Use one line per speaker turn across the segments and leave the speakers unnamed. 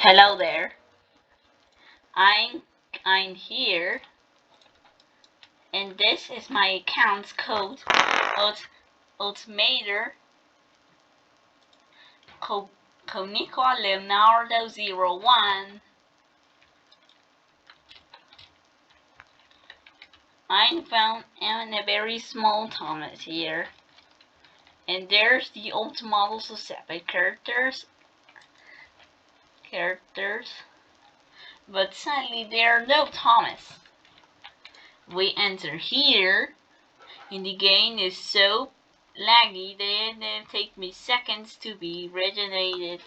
Hello there. I'm here, and this is my account's code. Ultimator Coniqua Leonardo 01. I found in a very small Thomas here, and there's the old models of separate characters, but sadly there are no Thomas. We enter here, and the game is so laggy that it takes me seconds to be regenerated.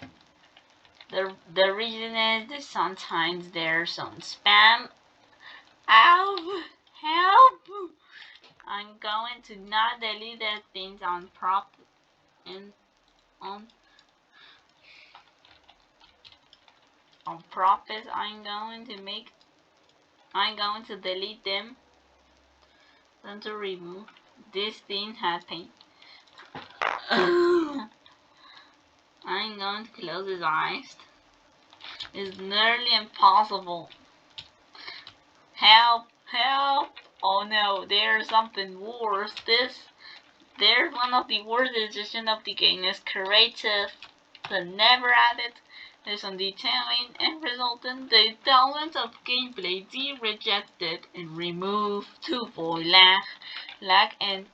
The reason is that sometimes there's some spam. Ow! Help! I'm going to not delete that things on purpose. I'm going to delete them. Then to remove this thing happening. I'm going to close his eyes. It's nearly impossible. Help! Help! Oh no, there's something worse. There's one of the worst decisions of the game is creative, but never added. There's some detailing and resulting the talent of gameplay rejected and removed to avoid lag and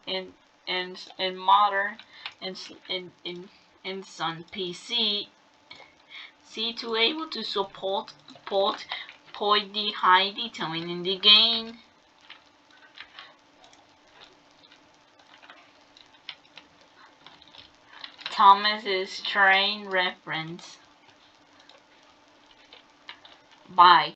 modern and some PC to able to support the high detailing in the game. Thomas's train reference. Bye.